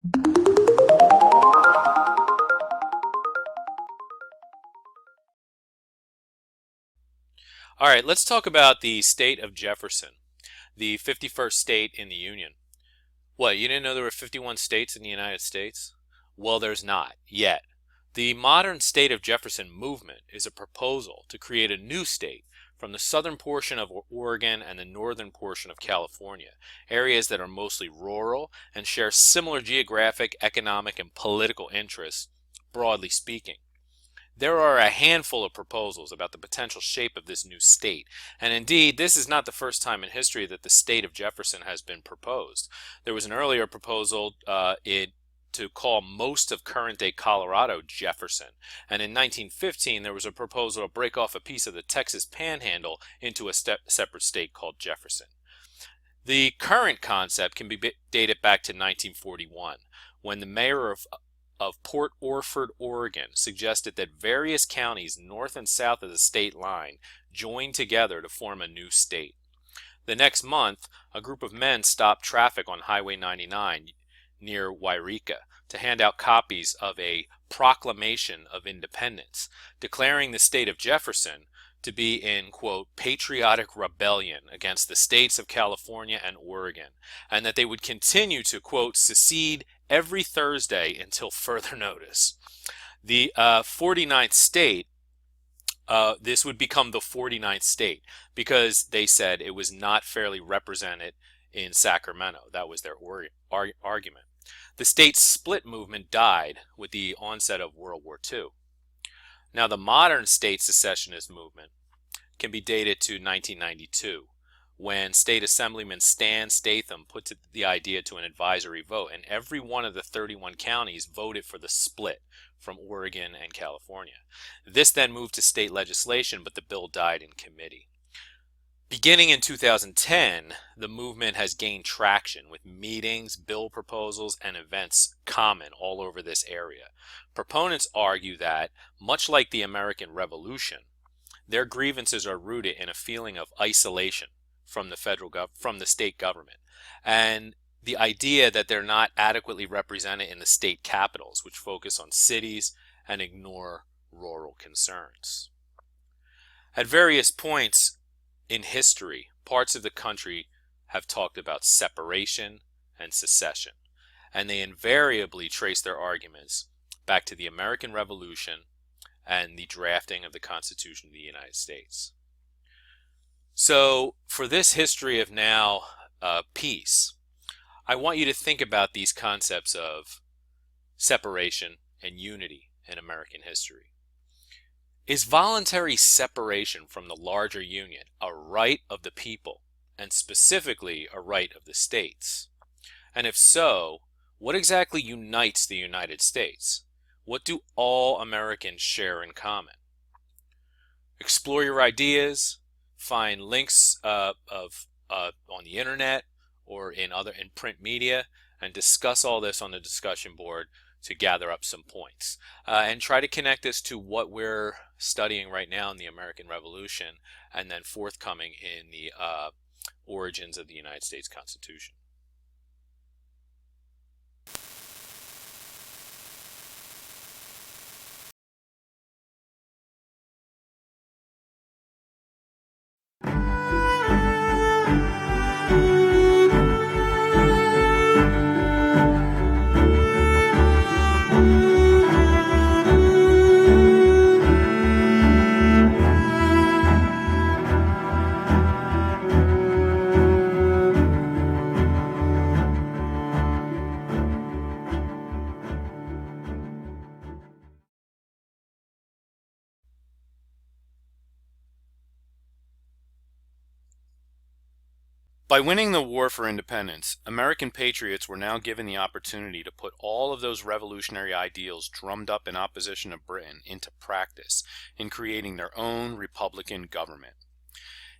All right, let's talk about the state of Jefferson, the 51st state in the Union. What, you didn't know there were 51 states in the United States? Well, there's not, yet. The modern state of Jefferson movement is a proposal to create a new state from the southern portion of Oregon and the northern portion of California, areas that are mostly rural and share similar geographic, economic, and political interests, broadly speaking. There are a handful of proposals about the potential shape of this new state, and indeed, this is not the first time in history that the state of Jefferson has been proposed. There was an earlier proposal to call most of current-day Colorado Jefferson, and in 1915 there was a proposal to break off a piece of the Texas Panhandle into a separate state called Jefferson. The current concept can be dated back to 1941, when the mayor of Port Orford, Oregon, suggested that various counties north and south of the state line join together to form a new state. The next month, a group of men stopped traffic on Highway 99 near Wairika to hand out copies of a Proclamation of Independence, declaring the state of Jefferson to be in, quote, patriotic rebellion against the states of California and Oregon, and that they would continue to, quote, secede every Thursday until further notice. The 49th state, this would become the 49th state because they said it was not fairly represented in Sacramento. That was their argument. The state split movement died with the onset of World War II. Now, the modern state secessionist movement can be dated to 1992, when State Assemblyman Stan Statham put the idea to an advisory vote, and every one of the 31 counties voted for the split from Oregon and California. This then moved to state legislation, but the bill died in committee. Beginning in 2010, the movement has gained traction with meetings, bill proposals, and events common all over this area. Proponents argue that, much like the American Revolution, their grievances are rooted in a feeling of isolation from the state government, and the idea that they're not adequately represented in the state capitals, which focus on cities and ignore rural concerns. At various points in history, parts of the country have talked about separation and secession, and they invariably trace their arguments back to the American Revolution and the drafting of the Constitution of the United States. So, for this history of now peace, I want you to think about these concepts of separation and unity in American history. Is voluntary separation from the larger union a right of the people, and specifically a right of the states? And if so, what exactly unites the United States? What do all Americans share in common? Explore your ideas, find links on the internet or in print media, and discuss all this on the discussion board to gather up some points. And try to connect this to what we're studying right now in the American Revolution, and then forthcoming in the origins of the United States Constitution. By winning the war for independence, American patriots were now given the opportunity to put all of those revolutionary ideals drummed up in opposition of Britain into practice in creating their own republican government.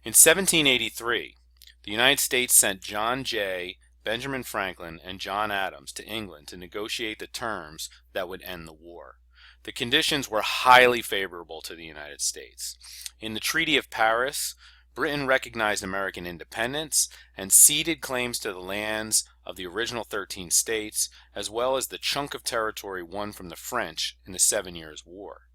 In 1783, the United States sent John Jay, Benjamin Franklin, and John Adams to England to negotiate the terms that would end the war. The conditions were highly favorable to the United States. In the Treaty of Paris, Britain recognized American independence and ceded claims to the lands of the original 13 states, as well as the chunk of territory won from the French in the 7 Years' War.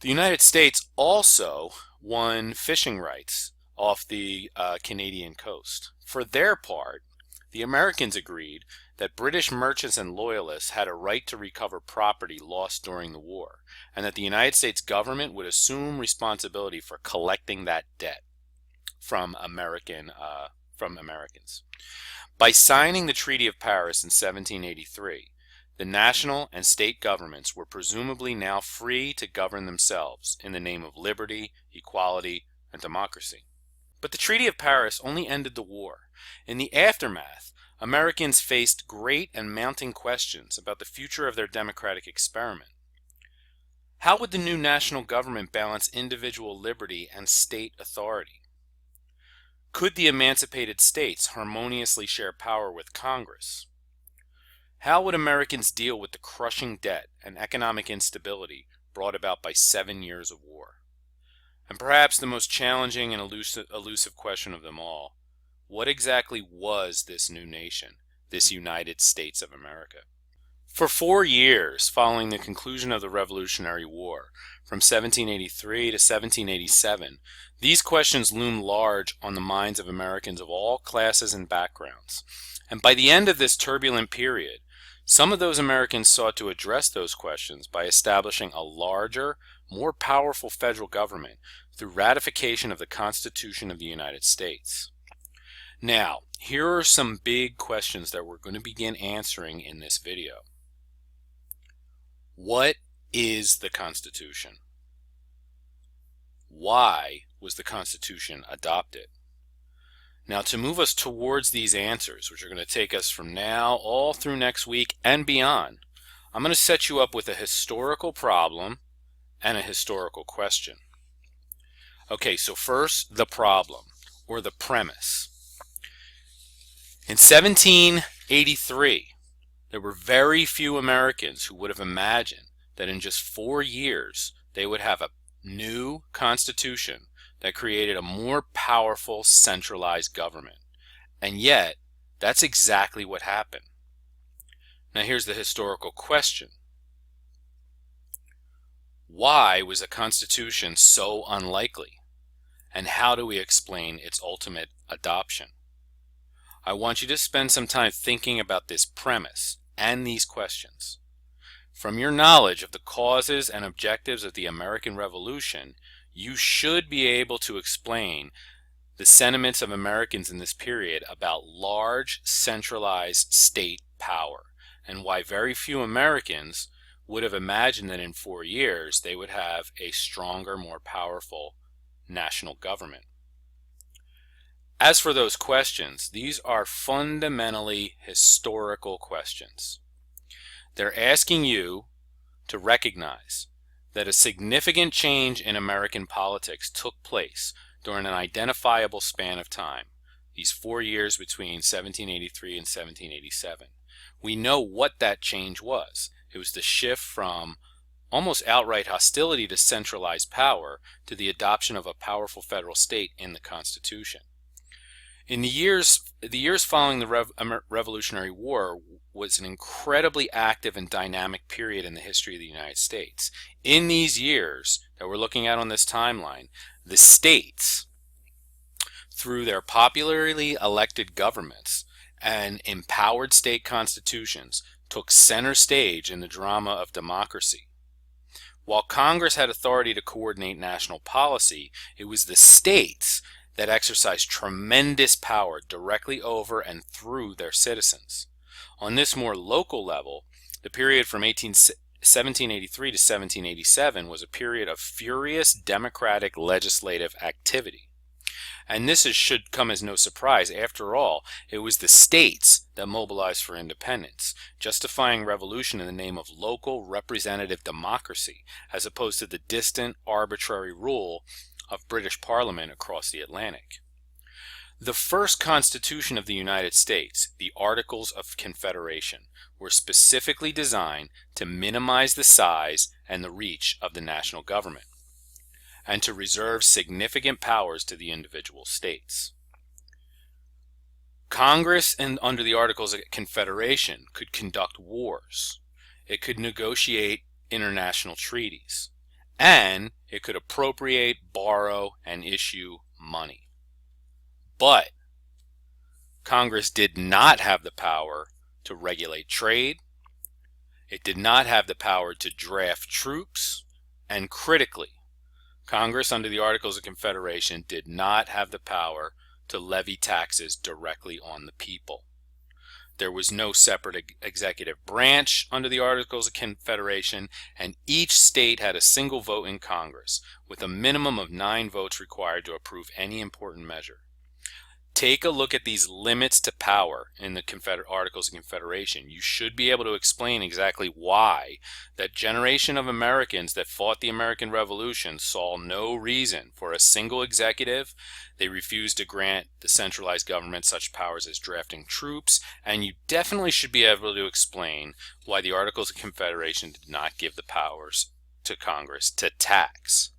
The United States also won fishing rights off the Canadian coast. For their part, the Americans agreed that British merchants and loyalists had a right to recover property lost during the war, and that the United States government would assume responsibility for collecting that debt from Americans. By signing the Treaty of Paris in 1783, the national and state governments were presumably now free to govern themselves in the name of liberty, equality, and democracy. But the Treaty of Paris only ended the war. In the aftermath, Americans faced great and mounting questions about the future of their democratic experiment. How would the new national government balance individual liberty and state authority? Could the emancipated states harmoniously share power with Congress? How would Americans deal with the crushing debt and economic instability brought about by 7 years of war? And perhaps the most challenging and elusive question of them all, what exactly was this new nation, this United States of America? For 4 years following the conclusion of the Revolutionary War, from 1783 to 1787, these questions loomed large on the minds of Americans of all classes and backgrounds. And by the end of this turbulent period, some of those Americans sought to address those questions by establishing a larger, more powerful federal government through ratification of the Constitution of the United States. Now, here are some big questions that we're going to begin answering in this video. What is the Constitution? Why was the Constitution adopted? Now, to move us towards these answers, which are going to take us from now all through next week and beyond, I'm going to set you up with a historical problem and a historical question. Okay, so first, the problem, or the premise. In 1783, there were very few Americans who would have imagined that in just 4 years they would have a new constitution that created a more powerful centralized government. And yet, that's exactly what happened. Now here's the historical question. Why was a constitution so unlikely? And how do we explain its ultimate adoption? I want you to spend some time thinking about this premise and these questions. From your knowledge of the causes and objectives of the American Revolution, you should be able to explain the sentiments of Americans in this period about large, centralized state power, and why very few Americans would have imagined that in 4 years they would have a stronger, more powerful national government. As for those questions, these are fundamentally historical questions. They're asking you to recognize that a significant change in American politics took place during an identifiable span of time, these 4 years between 1783 and 1787. We know what that change was. It was the shift from almost outright hostility to centralized power to the adoption of a powerful federal state in the Constitution. In the years following the Revolutionary War was an incredibly active and dynamic period in the history of the United States. In these years that we're looking at on this timeline, the states, through their popularly elected governments and empowered state constitutions, took center stage in the drama of democracy. While Congress had authority to coordinate national policy, it was the states that exercised tremendous power directly over and through their citizens. On this more local level, the period from 1783 to 1787 was a period of furious democratic legislative activity. And this should come as no surprise. After all, it was the states that mobilized for independence, justifying revolution in the name of local representative democracy, as opposed to the distant, arbitrary rule of British Parliament across the Atlantic. The first Constitution of the United States, the Articles of Confederation, were specifically designed to minimize the size and the reach of the national government. and to reserve significant powers to the individual states. Congress, under the Articles of Confederation, could conduct wars. It could negotiate international treaties. And it could appropriate, borrow, and issue money. But Congress did not have the power to regulate trade. It did not have the power to draft troops. And critically, Congress, under the Articles of Confederation, did not have the power to levy taxes directly on the people. There was no separate executive branch under the Articles of Confederation, and each state had a single vote in Congress, with a minimum of 9 votes required to approve any important measure. Take a look at these limits to power in the Articles of Confederation. You should be able to explain exactly why that generation of Americans that fought the American Revolution saw no reason for a single executive. They refused to grant the centralized government such powers as drafting troops, and you definitely should be able to explain why the Articles of Confederation did not give the powers to Congress to tax.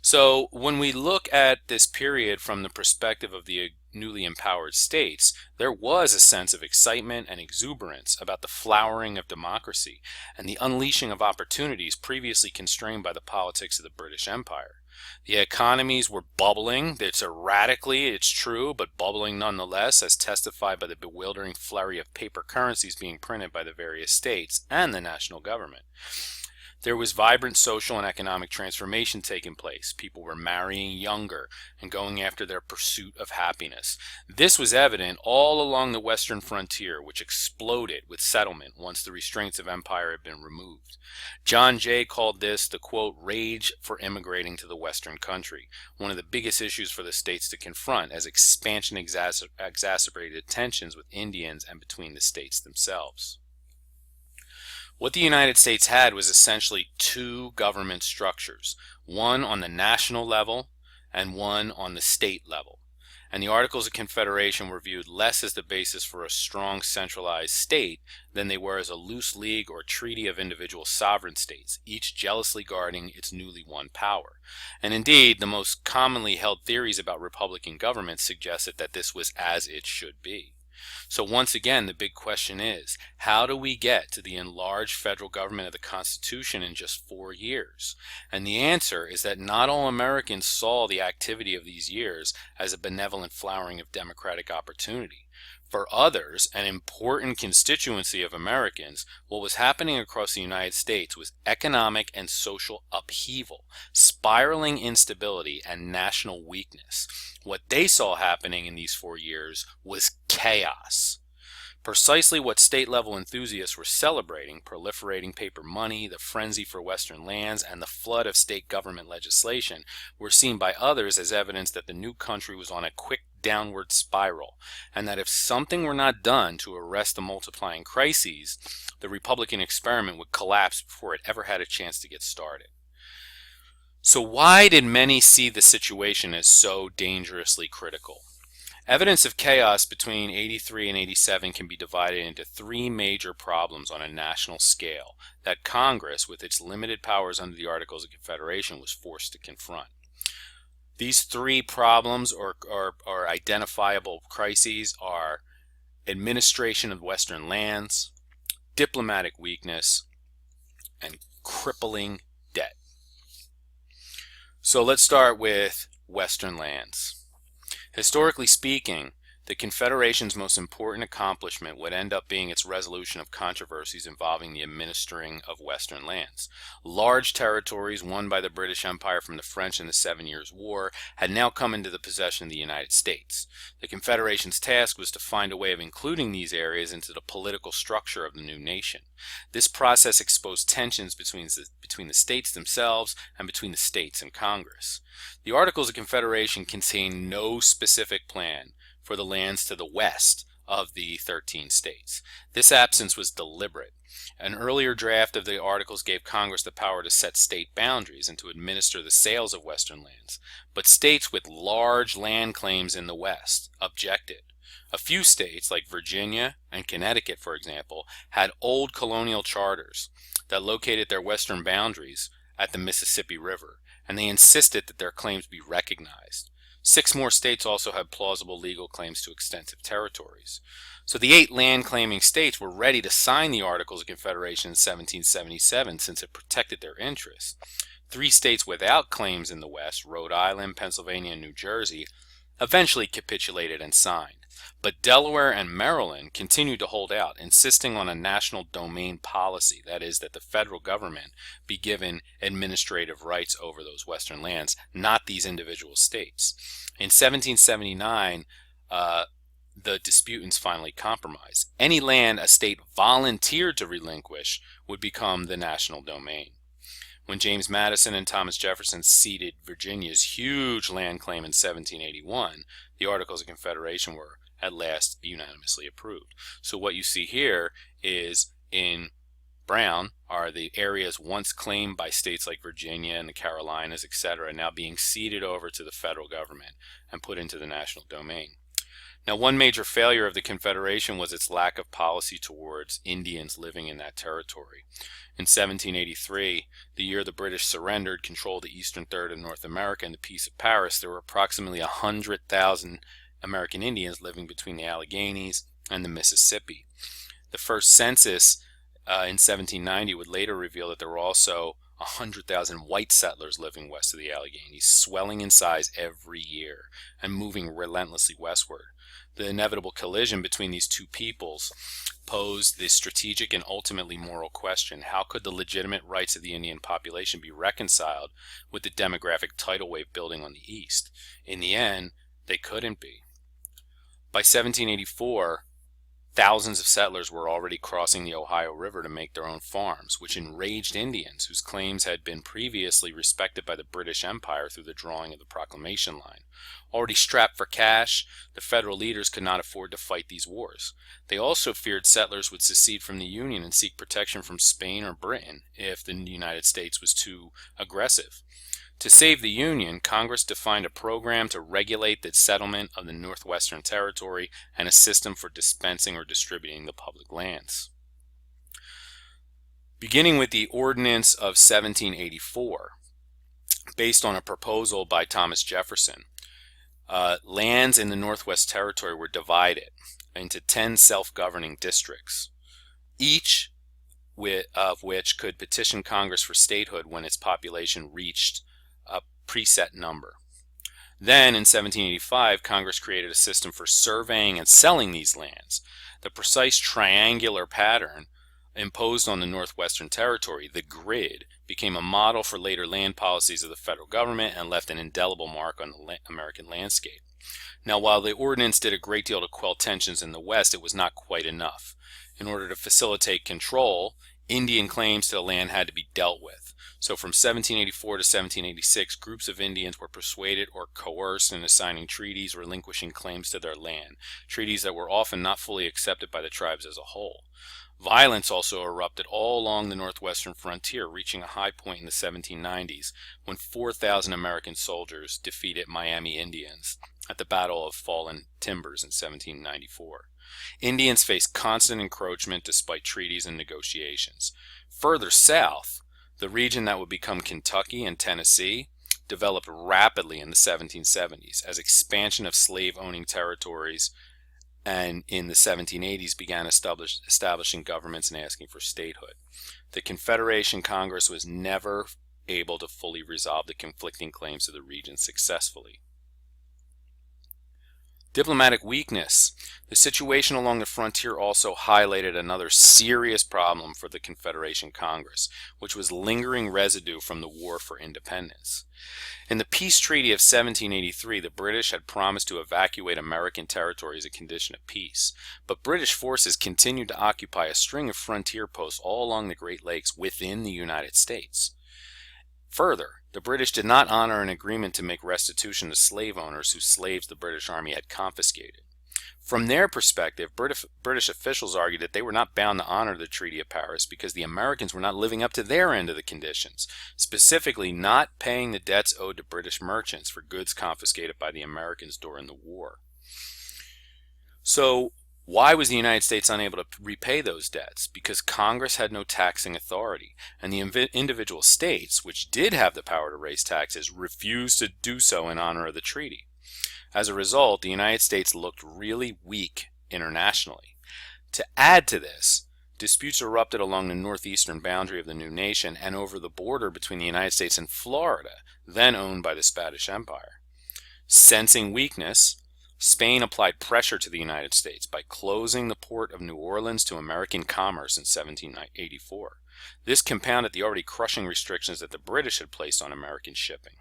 So when we look at this period from the perspective of the newly empowered states, there was a sense of excitement and exuberance about the flowering of democracy and the unleashing of opportunities previously constrained by the politics of the British Empire. The economies were bubbling. It's erratically, it's true, but bubbling nonetheless, as testified by the bewildering flurry of paper currencies being printed by the various states and the national government. There was vibrant social and economic transformation taking place. People were marrying younger and going after their pursuit of happiness. This was evident all along the western frontier, which exploded with settlement once the restraints of empire had been removed. John Jay called this the, quote, rage for immigrating to the western country, one of the biggest issues for the states to confront as expansion exacerbated tensions with Indians and between the states themselves. What the United States had was essentially 2 government structures, one on the national level and one on the state level. And the Articles of Confederation were viewed less as the basis for a strong centralized state than they were as a loose league or treaty of individual sovereign states, each jealously guarding its newly won power. And indeed, the most commonly held theories about Republican government suggested that this was as it should be. So once again, the big question is, how do we get to the enlarged federal government of the Constitution in just 4 years? And the answer is that not all Americans saw the activity of these years as a benevolent flowering of democratic opportunity. For others, an important constituency of Americans, what was happening across the United States was economic and social upheaval, spiraling instability, and national weakness. What they saw happening in these 4 years was chaos. Precisely what state-level enthusiasts were celebrating, proliferating paper money, the frenzy for Western lands, and the flood of state government legislation, were seen by others as evidence that the new country was on a quick downward spiral, and that if something were not done to arrest the multiplying crises, the Republican experiment would collapse before it ever had a chance to get started. So why did many see the situation as so dangerously critical? Evidence of chaos between 83 and 87 can be divided into 3 major problems on a national scale that Congress, with its limited powers under the Articles of Confederation, was forced to confront. These 3 problems or identifiable crises are administration of Western lands, diplomatic weakness, and crippling debt. So let's start with Western lands. Historically speaking, the Confederation's most important accomplishment would end up being its resolution of controversies involving the administering of Western lands. Large territories won by the British Empire from the French in the 7 Years' War had now come into the possession of the United States. The Confederation's task was to find a way of including these areas into the political structure of the new nation. This process exposed tensions between the states themselves and between the states and Congress. The Articles of Confederation contain no specific plan for the lands to the west of the 13 states. This absence was deliberate. An earlier draft of the Articles gave Congress the power to set state boundaries and to administer the sales of Western lands, but states with large land claims in the West objected. A few states, like Virginia and Connecticut, for example, had old colonial charters that located their western boundaries at the Mississippi River, and they insisted that their claims be recognized. 6 more states also had plausible legal claims to extensive territories. So the 8 land-claiming states were ready to sign the Articles of Confederation in 1777 since it protected their interests. 3 states without claims in the West, Rhode Island, Pennsylvania, and New Jersey, eventually capitulated and signed. But Delaware and Maryland continued to hold out, insisting on a national domain policy, that is, that the federal government be given administrative rights over those western lands, not these individual states. In 1779, the disputants finally compromised. Any land a state volunteered to relinquish would become the national domain. When James Madison and Thomas Jefferson ceded Virginia's huge land claim in 1781, the Articles of Confederation were at last unanimously approved. So what you see here is in brown are the areas once claimed by states like Virginia and the Carolinas, etc., now being ceded over to the federal government and put into the national domain. Now, one major failure of the Confederation was its lack of policy towards Indians living in that territory. In 1783, the year the British surrendered control of the eastern third of North America in the Peace of Paris, there were approximately 100,000 American Indians living between the Alleghenies and the Mississippi. The first census in 1790 would later reveal that there were also 100,000 white settlers living west of the Alleghenies, swelling in size every year and moving relentlessly westward. The inevitable collision between these two peoples posed the strategic and ultimately moral question: how could the legitimate rights of the Indian population be reconciled with the demographic tidal wave building on the east? In the end, they couldn't be. By 1784, thousands of settlers were already crossing the Ohio River to make their own farms, which enraged Indians whose claims had been previously respected by the British Empire through the drawing of the Proclamation Line. Already strapped for cash, the federal leaders could not afford to fight these wars. They also feared settlers would secede from the Union and seek protection from Spain or Britain if the United States was too aggressive. To save the Union, Congress defined a program to regulate the settlement of the Northwestern Territory and a system for dispensing or distributing the public lands. Beginning with the Ordinance of 1784, based on a proposal by Thomas Jefferson, lands in the Northwest Territory were divided into 10 self-governing districts, each of which could petition Congress for statehood when its population reached a preset number. Then, in 1785, Congress created a system for surveying and selling these lands. The precise triangular pattern imposed on the Northwestern Territory, the grid, became a model for later land policies of the federal government and left an indelible mark on the American landscape. Now, while the ordinance did a great deal to quell tensions in the West, it was not quite enough. In order to facilitate control, Indian claims to the land had to be dealt with. So from 1784 to 1786, groups of Indians were persuaded or coerced into signing treaties relinquishing claims to their land, treaties that were often not fully accepted by the tribes as a whole. Violence also erupted all along the northwestern frontier, reaching a high point in the 1790s when 4,000 American soldiers defeated Miami Indians at the Battle of Fallen Timbers in 1794. Indians faced constant encroachment despite treaties and negotiations. Further south, the region that would become Kentucky and Tennessee developed rapidly in the 1770s as expansion of slave-owning territories, and in the 1780s began establishing governments and asking for statehood. The Confederation Congress was never able to fully resolve the conflicting claims of the region successfully. Diplomatic weakness. The situation along the frontier also highlighted another serious problem for the Confederation Congress, which was lingering residue from the War for Independence. In the Peace Treaty of 1783, the British had promised to evacuate American territory as a condition of peace, but British forces continued to occupy a string of frontier posts all along the Great Lakes within the United States. Further, the British did not honor an agreement to make restitution to slave owners whose slaves the British Army had confiscated. From their perspective, British officials argued that they were not bound to honor the Treaty of Paris because the Americans were not living up to their end of the conditions, specifically not paying the debts owed to British merchants for goods confiscated by the Americans during the war. So, Why was the United States unable to repay those debts? Because Congress had no taxing authority, and the individual states, which did have the power to raise taxes, refused to do so in honor of the treaty. As a result, the United States looked really weak internationally. To add to this, disputes erupted along the northeastern boundary of the new nation and over the border between the United States and Florida, then owned by the Spanish Empire. Sensing weakness, Spain applied pressure to the United States by closing the port of New Orleans to American commerce in 1784. This compounded the already crushing restrictions that the British had placed on American shipping.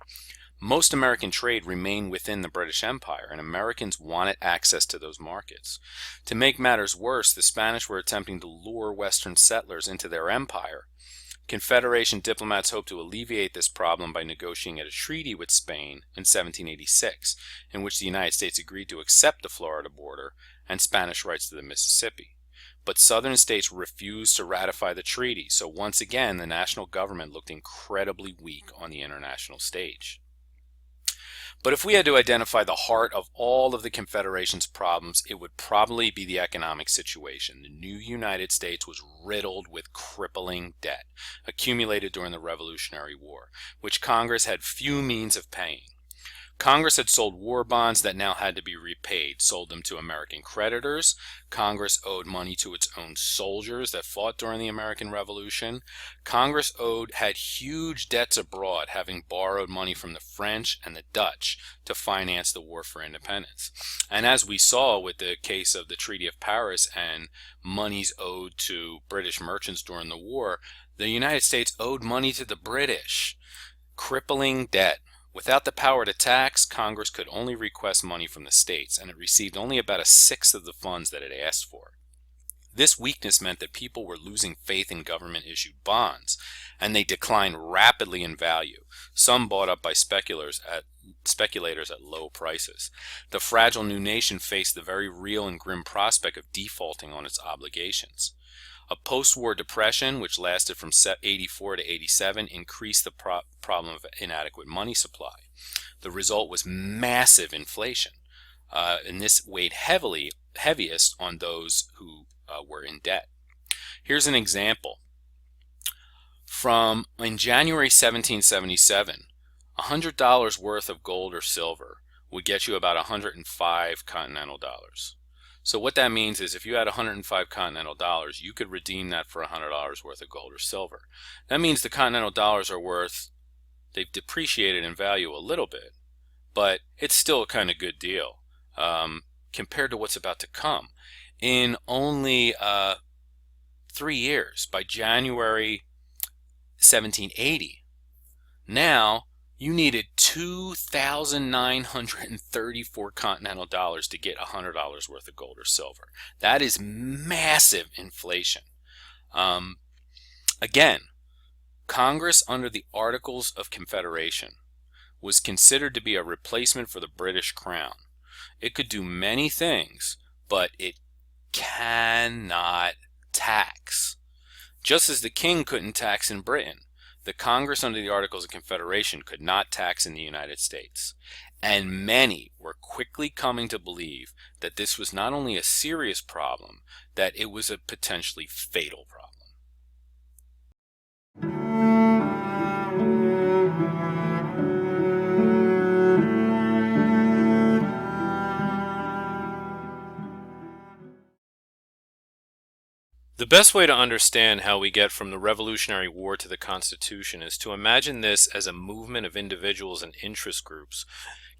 Most American trade remained within the British Empire, and Americans wanted access to those markets. To make matters worse, the Spanish were attempting to lure Western settlers into their empire. Confederation diplomats hoped to alleviate this problem by negotiating a treaty with Spain in 1786, in which the United States agreed to accept the Florida border and Spanish rights to the Mississippi. But Southern states refused to ratify the treaty, so once again the national government looked incredibly weak on the international stage. But if we had to identify the heart of all of the Confederation's problems, it would probably be the economic situation. The new United States was riddled with crippling debt, accumulated during the Revolutionary War, which Congress had few means of paying. Congress had sold war bonds that now had to be repaid, sold them to American creditors. Congress owed money to its own soldiers that fought during the American Revolution. Congress had huge debts abroad, having borrowed money from the French and the Dutch to finance the war for independence. And as we saw with the case of the Treaty of Paris and monies owed to British merchants during the war, the United States owed money to the British. Crippling debt. Without the power to tax, Congress could only request money from the states, and it received only about a sixth of the funds that it asked for. This weakness meant that people were losing faith in government-issued bonds, and they declined rapidly in value, some bought up by speculators at low prices. The fragile new nation faced the very real and grim prospect of defaulting on its obligations. A post-war depression, which lasted from 84 to 87, increased the problem of inadequate money supply. The result was massive inflation, and this weighed heaviest on those who were in debt. Here's an example. In January 1777, $100 worth of gold or silver would get you about 105 continental dollars. So what that means is if you had 105 continental dollars, you could redeem that for $100 worth of gold or silver. That means the continental dollars are they've depreciated in value a little bit, but it's still a kind of good deal compared to what's about to come. In only 3 years, by January 1780, now you needed 2,934 continental dollars to get $100 worth of gold or silver. That is massive inflation. Again, Congress under the Articles of Confederation was considered to be a replacement for the British Crown. It could do many things, but it cannot tax. Just as the king couldn't tax in Britain, the Congress under the Articles of Confederation could not tax in the United States. And many were quickly coming to believe that this was not only a serious problem, that it was a potentially fatal problem. The best way to understand how we get from the Revolutionary War to the Constitution is to imagine this as a movement of individuals and interest groups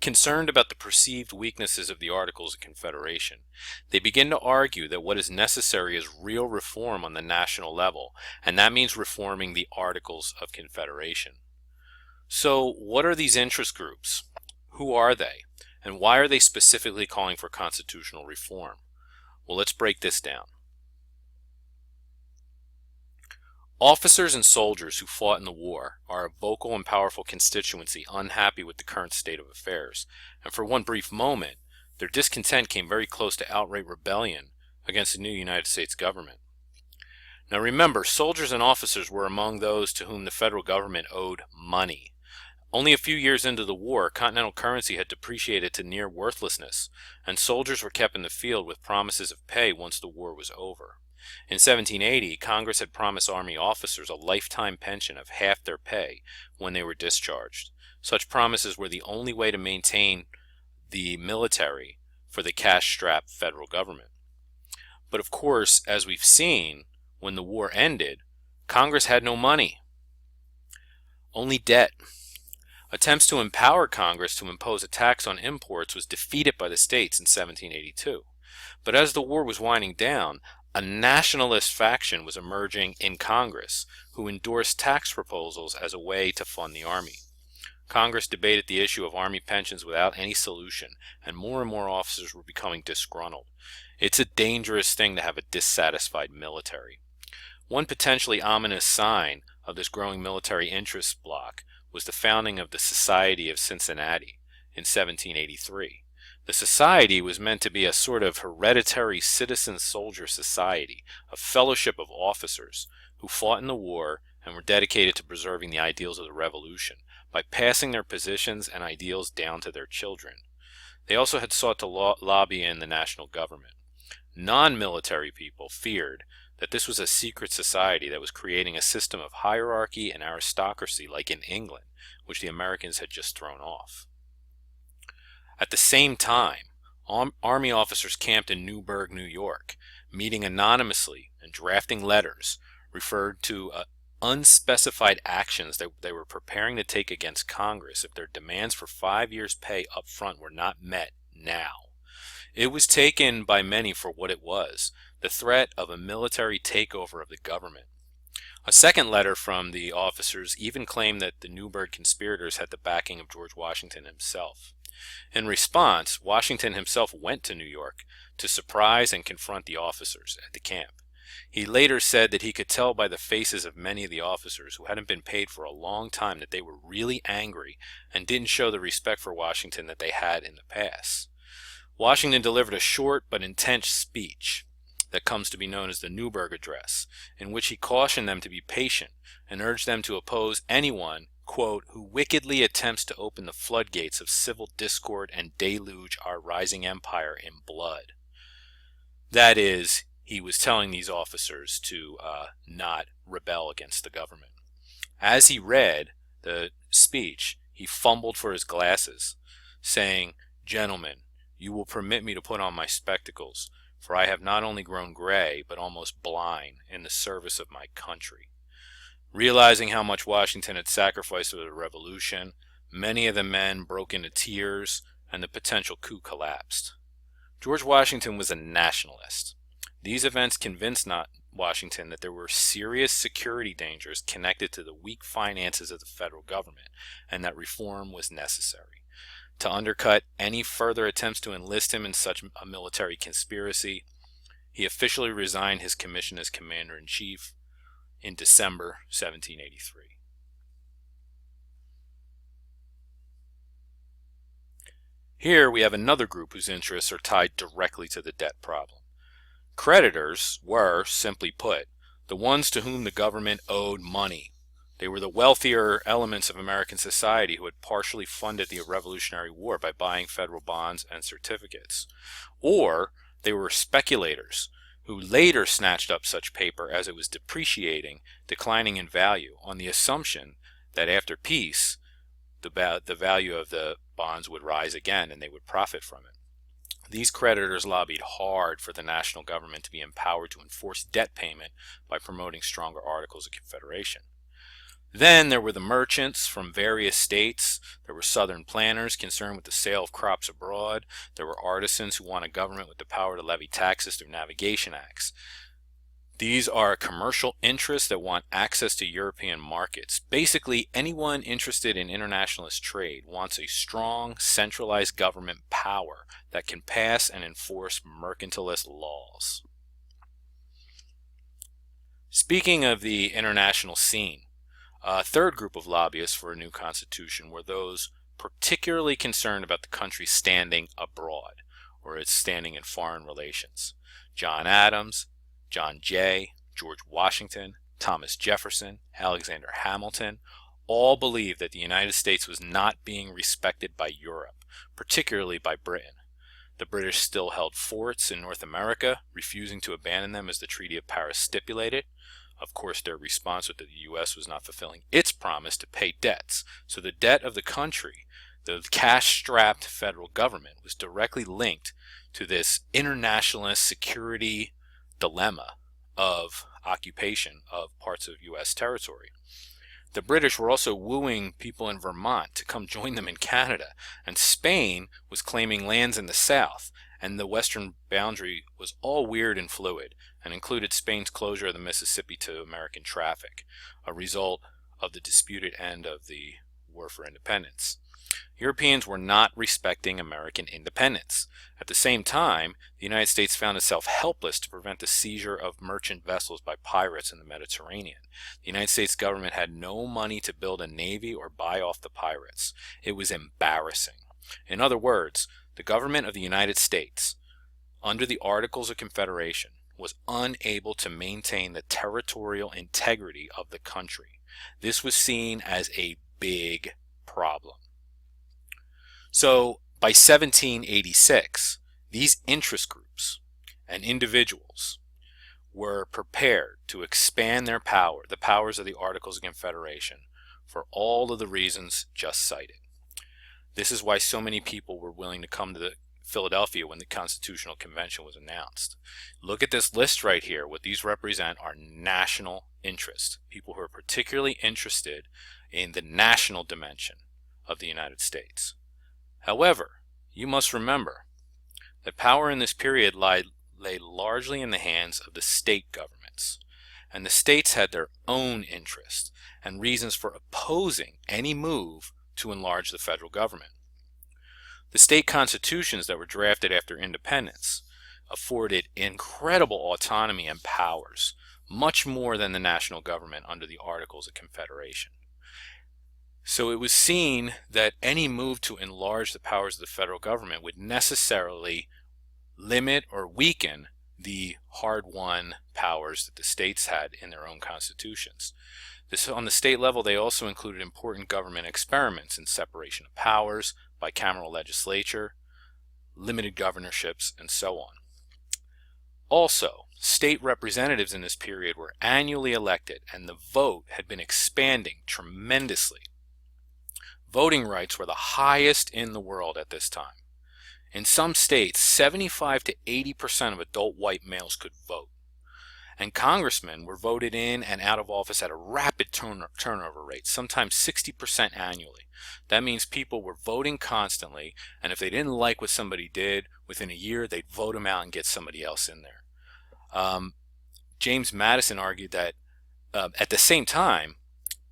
concerned about the perceived weaknesses of the Articles of Confederation. They begin to argue that what is necessary is real reform on the national level, and that means reforming the Articles of Confederation. So, what are these interest groups? Who are they? And why are they specifically calling for constitutional reform? Well, let's break this down. Officers and soldiers who fought in the war are a vocal and powerful constituency unhappy with the current state of affairs, and for one brief moment, their discontent came very close to outright rebellion against the new United States government. Now remember, soldiers and officers were among those to whom the federal government owed money. Only a few years into the war, continental currency had depreciated to near worthlessness, and soldiers were kept in the field with promises of pay once the war was over. In 1780, Congress had promised Army officers a lifetime pension of half their pay when they were discharged. Such promises were the only way to maintain the military for the cash-strapped federal government. But of course, as we've seen, when the war ended, Congress had no money, only debt. Attempts to empower Congress to impose a tax on imports was defeated by the states in 1782. But as the war was winding down, a nationalist faction was emerging in Congress who endorsed tax proposals as a way to fund the Army. Congress debated the issue of Army pensions without any solution, and more officers were becoming disgruntled. It's a dangerous thing to have a dissatisfied military. One potentially ominous sign of this growing military interest bloc was the founding of the Society of Cincinnati in 1783. The society was meant to be a sort of hereditary citizen-soldier society, a fellowship of officers who fought in the war and were dedicated to preserving the ideals of the Revolution by passing their positions and ideals down to their children. They also had sought to lobby in the national government. Non-military people feared that this was a secret society that was creating a system of hierarchy and aristocracy like in England, which the Americans had just thrown off. At the same time, Army officers camped in Newburgh, New York, meeting anonymously and drafting letters referred to unspecified actions that they were preparing to take against Congress if their demands for 5 years' pay up front were not met now. It was taken by many for what it was, the threat of a military takeover of the government. A second letter from the officers even claimed that the Newburgh conspirators had the backing of George Washington himself. In response, Washington himself went to New York to surprise and confront the officers at the camp. He later said that he could tell by the faces of many of the officers who hadn't been paid for a long time that they were really angry and didn't show the respect for Washington that they had in the past. Washington delivered a short but intense speech that comes to be known as the Newburgh Address, in which he cautioned them to be patient and urged them to oppose anyone, quote, who wickedly attempts to open the floodgates of civil discord and deluge our rising empire in blood. That is, he was telling these officers to not rebel against the government. As he read the speech, he fumbled for his glasses, saying, "Gentlemen, you will permit me to put on my spectacles, for I have not only grown gray, but almost blind in the service of my country." Realizing how much Washington had sacrificed for the Revolution, many of the men broke into tears, and the potential coup collapsed. George Washington was a nationalist. These events convinced Washington that there were serious security dangers connected to the weak finances of the federal government, and that reform was necessary. To undercut any further attempts to enlist him in such a military conspiracy, he officially resigned his commission as Commander-in-Chief in December 1783. Here we have another group whose interests are tied directly to the debt problem. Creditors were, simply put, the ones to whom the government owed money. They were the wealthier elements of American society who had partially funded the Revolutionary War by buying federal bonds and certificates. Or they were speculators who later snatched up such paper as it was depreciating, declining in value, on the assumption that after peace, the value of the bonds would rise again and they would profit from it. These creditors lobbied hard for the national government to be empowered to enforce debt payment by promoting stronger articles of Confederation. Then there were the merchants from various states. There were Southern planters concerned with the sale of crops abroad. There were artisans who want a government with the power to levy taxes through navigation acts. These are commercial interests that want access to European markets. Basically, anyone interested in internationalist trade wants a strong, centralized government power that can pass and enforce mercantilist laws. Speaking of the international scene, a third group of lobbyists for a new constitution were those particularly concerned about the country's standing abroad, or its standing in foreign relations. John Adams, John Jay, George Washington, Thomas Jefferson, Alexander Hamilton, all believed that the United States was not being respected by Europe, particularly by Britain. The British still held forts in North America, refusing to abandon them as the Treaty of Paris stipulated. Of course, their response was that the U.S. was not fulfilling its promise to pay debts. So the debt of the country, the cash-strapped federal government, was directly linked to this internationalist security dilemma of occupation of parts of U.S. territory. The British were also wooing people in Vermont to come join them in Canada, and Spain was claiming lands in the south, and the western boundary was all weird and fluid, and included Spain's closure of the Mississippi to American traffic, a result of the disputed end of the War for Independence. Europeans were not respecting American independence. At the same time, the United States found itself helpless to prevent the seizure of merchant vessels by pirates in the Mediterranean. The United States government had no money to build a navy or buy off the pirates. It was embarrassing. In other words, the government of the United States, under the Articles of Confederation, was unable to maintain the territorial integrity of the country. This was seen as a big problem. So by 1786, these interest groups and individuals were prepared to expand their power, the powers of the Articles of Confederation, for all of the reasons just cited. This is why so many people were willing to come to Philadelphia when the Constitutional Convention was announced. Look at this list right here. What these represent are national interests, people who are particularly interested in the national dimension of the United States. However, you must remember that power in this period lay largely in the hands of the state governments, and the states had their own interests and reasons for opposing any move to enlarge the federal government. The state constitutions that were drafted after independence afforded incredible autonomy and powers, much more than the national government under the Articles of Confederation. So it was seen that any move to enlarge the powers of the federal government would necessarily limit or weaken the hard-won powers that the states had in their own constitutions. On the state level, they also included important government experiments in separation of powers, bicameral legislature, limited governorships, and so on. Also, state representatives in this period were annually elected, and the vote had been expanding tremendously. Voting rights were the highest in the world at this time. In some states, 75 to 80% of adult white males could vote. And congressmen were voted in and out of office at a rapid turnover rate, sometimes 60% annually. That means people were voting constantly, and if they didn't like what somebody did, within a year they'd vote them out and get somebody else in there. James Madison argued that at the same time,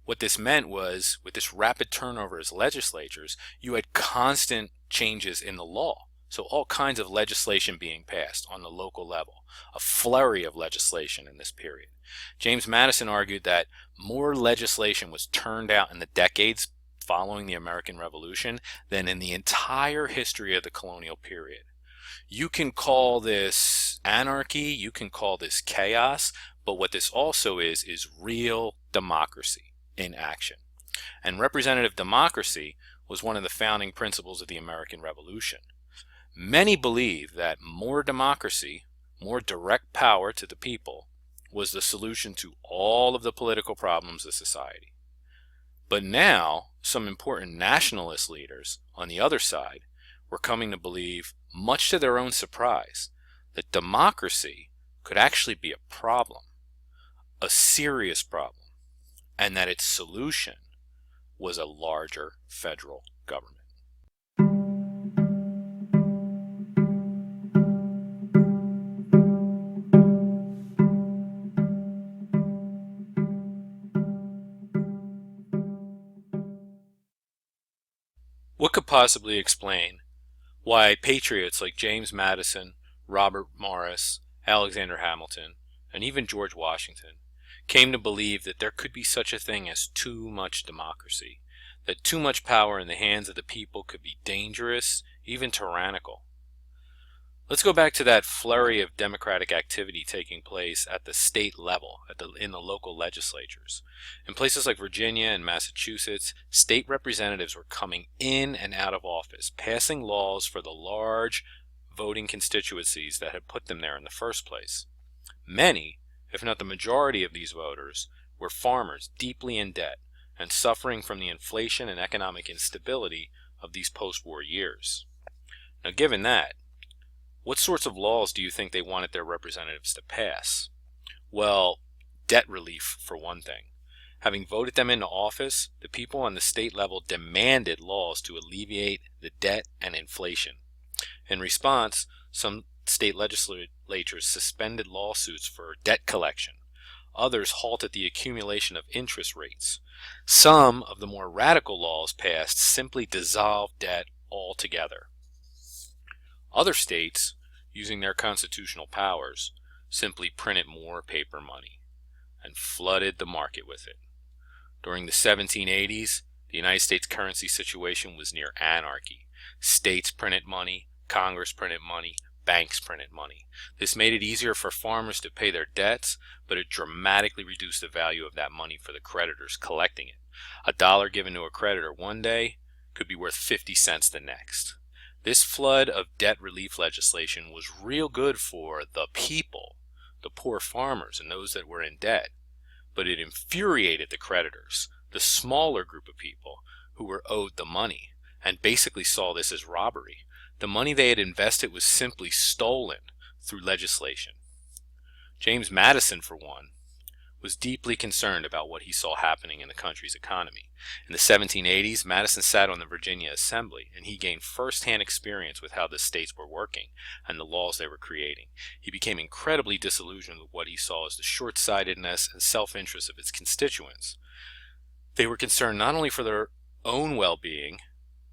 what this meant was, with this rapid turnover as legislatures, you had constant changes in the law. So all kinds of legislation being passed on the local level, a flurry of legislation in this period. James Madison argued that more legislation was turned out in the decades following the American Revolution than in the entire history of the colonial period. You can call this anarchy, you can call this chaos, but what this also is real democracy in action. And representative democracy was one of the founding principles of the American Revolution. Many believe that more democracy, more direct power to the people, was the solution to all of the political problems of society. But now, some important nationalist leaders on the other side were coming to believe, much to their own surprise, that democracy could actually be a problem, a serious problem, and that its solution was a larger federal government. What could possibly explain why patriots like James Madison, Robert Morris, Alexander Hamilton, and even George Washington came to believe that there could be such a thing as too much democracy, that too much power in the hands of the people could be dangerous, even tyrannical? Let's go back to that flurry of democratic activity taking place at the state level, in the local legislatures. In places like Virginia and Massachusetts, state representatives were coming in and out of office, passing laws for the large voting constituencies that had put them there in the first place. Many, if not the majority of these voters, were farmers deeply in debt and suffering from the inflation and economic instability of these post-war years. Now, given that, what sorts of laws do you think they wanted their representatives to pass? Well, debt relief, for one thing. Having voted them into office, the people on the state level demanded laws to alleviate the debt and inflation. In response, some state legislatures suspended lawsuits for debt collection. Others halted the accumulation of interest rates. Some of the more radical laws passed simply dissolved debt altogether. Other states, using their constitutional powers, simply printed more paper money and flooded the market with it. During the 1780s, the United States currency situation was near anarchy. States printed money, Congress printed money, banks printed money. This made it easier for farmers to pay their debts, but it dramatically reduced the value of that money for the creditors collecting it. A dollar given to a creditor one day could be worth 50 cents the next. This flood of debt relief legislation was real good for the people, the poor farmers and those that were in debt, but it infuriated the creditors, the smaller group of people who were owed the money, and basically saw this as robbery. The money they had invested was simply stolen through legislation. James Madison, for one, was deeply concerned about what he saw happening in the country's economy. In the 1780s, Madison sat on the Virginia Assembly, and he gained first-hand experience with how the states were working and the laws they were creating. He became incredibly disillusioned with what he saw as the short-sightedness and self-interest of its constituents. They were concerned not only for their own well-being,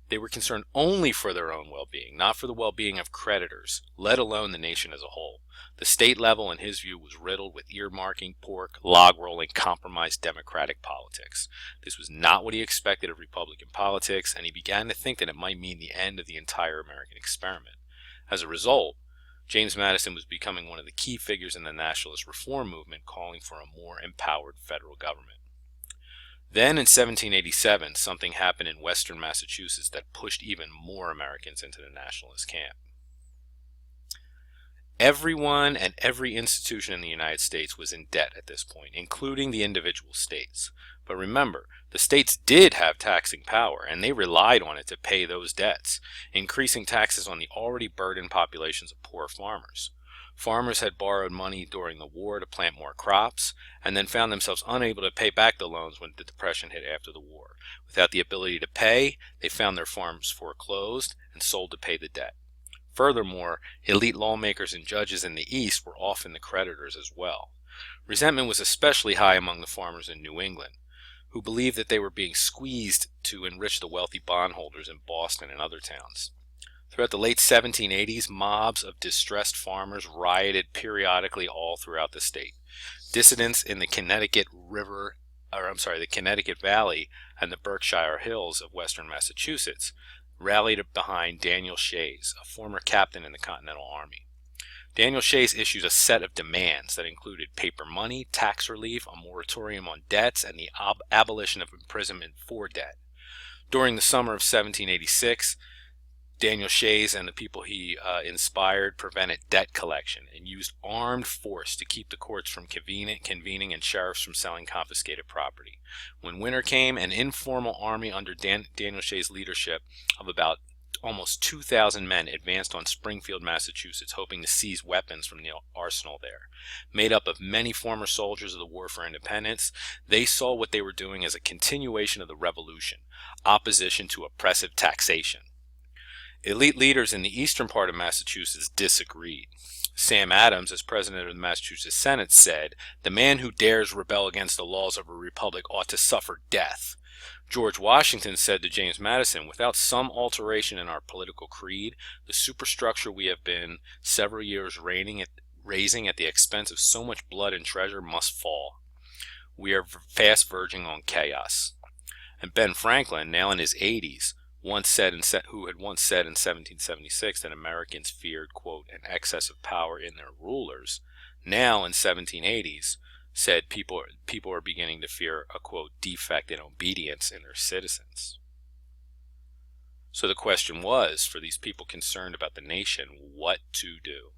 they were concerned only for their own well-being, not for the well-being of creditors, let alone the nation as a whole. The state level, in his view, was riddled with earmarking, pork, log-rolling, compromised democratic politics. This was not what he expected of Republican politics, and he began to think that it might mean the end of the entire American experiment. As a result, James Madison was becoming one of the key figures in the nationalist reform movement, calling for a more empowered federal government. Then in 1787, something happened in western Massachusetts that pushed even more Americans into the nationalist camp. Everyone and every institution in the United States was in debt at this point, including the individual states. But remember, the states did have taxing power, and they relied on it to pay those debts, increasing taxes on the already burdened populations of poor farmers. Farmers had borrowed money during the war to plant more crops, and then found themselves unable to pay back the loans when the Depression hit after the war. Without the ability to pay, they found their farms foreclosed and sold to pay the debt. Furthermore, elite lawmakers and judges in the East were often the creditors as well. Resentment was especially high among the farmers in New England, who believed that they were being squeezed to enrich the wealthy bondholders in Boston and other towns. Throughout the late 1780s, mobs of distressed farmers rioted periodically all throughout the state. Dissidents in the Connecticut Valley and the Berkshire Hills of western Massachusetts rallied behind Daniel Shays, a former captain in the Continental Army. Daniel Shays issued a set of demands that included paper money, tax relief, a moratorium on debts, and the abolition of imprisonment for debt. During the summer of 1786, Daniel Shays and the people he inspired prevented debt collection and used armed force to keep the courts from convening and sheriffs from selling confiscated property. When winter came, an informal army under Daniel Shays' leadership of about almost 2,000 men advanced on Springfield, Massachusetts, hoping to seize weapons from the arsenal there. Made up of many former soldiers of the War for Independence, they saw what they were doing as a continuation of the Revolution, opposition to oppressive taxation. Elite leaders in the eastern part of Massachusetts disagreed. Sam Adams, as president of the Massachusetts Senate, said, "The man who dares rebel against the laws of a republic ought to suffer death." George Washington said to James Madison, "Without some alteration in our political creed, the superstructure we have been several years raising at the expense of so much blood and treasure must fall. We are fast verging on chaos." And Ben Franklin, now in his 80s, who had once said in 1776 that Americans feared, quote, an excess of power in their rulers, now in 1780s said people are beginning to fear a, quote, defect in obedience in their citizens. So the question was, for these people concerned about the nation, what to do?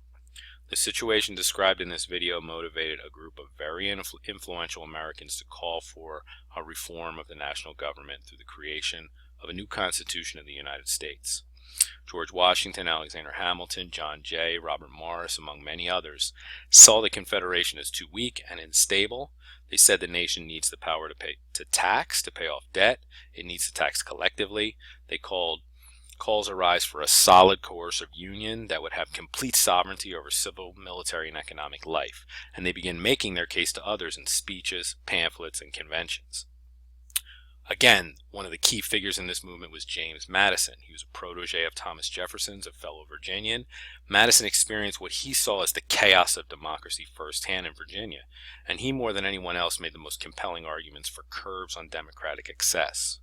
The situation described in this video motivated a group of very influential Americans to call for a reform of the national government through the creation of a new Constitution of the United States. George Washington, Alexander Hamilton, John Jay, Robert Morris, among many others, saw the Confederation as too weak and unstable. They said the nation needs the power to pay off debt. It needs to tax collectively. They calls arise for a solid coercive union that would have complete sovereignty over civil, military, and economic life, and they began making their case to others in speeches, pamphlets, and conventions. Again, one of the key figures in this movement was James Madison. He was a protege of Thomas Jefferson's, a fellow Virginian. Madison experienced what he saw as the chaos of democracy firsthand in Virginia, and he more than anyone else made the most compelling arguments for curbs on democratic excess.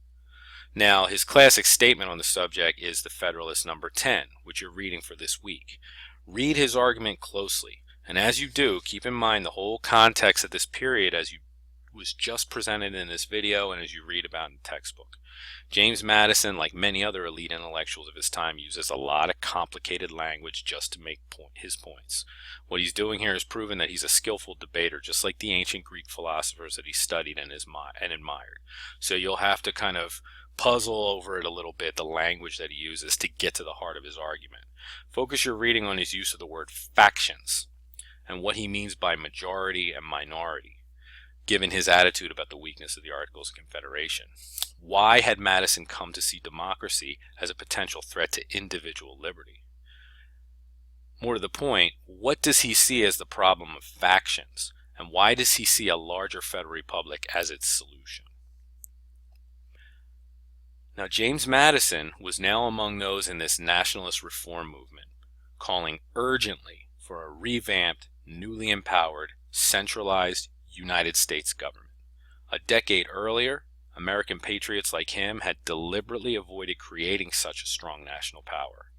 Now, his classic statement on the subject is the Federalist number 10, which you're reading for this week. Read his argument closely, and as you do, keep in mind the whole context of this period as you was just presented in this video and as you read about in the textbook. James Madison, like many other elite intellectuals of his time, uses a lot of complicated language just to make his points. What he's doing here is proving that he's a skillful debater, just like the ancient Greek philosophers that he studied and admired. So you'll have to kind of puzzle over it a little bit, the language that he uses, to get to the heart of his argument. Focus your reading on his use of the word factions and what he means by majority and minority, given his attitude about the weakness of the Articles of Confederation. Why had Madison come to see democracy as a potential threat to individual liberty? More to the point, what does he see as the problem of factions, and why does he see a larger federal republic as its solution? Now, James Madison was now among those in this nationalist reform movement, calling urgently for a revamped, newly empowered, centralized United States government. A decade earlier, American patriots like him had deliberately avoided creating such a strong national power.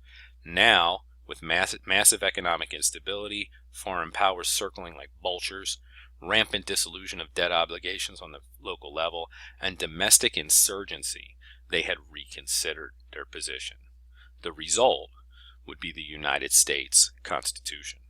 Now, with massive economic instability, foreign powers circling like vultures, rampant dissolution of debt obligations on the local level, and domestic insurgency, they had reconsidered their position. The result would be the United States Constitution.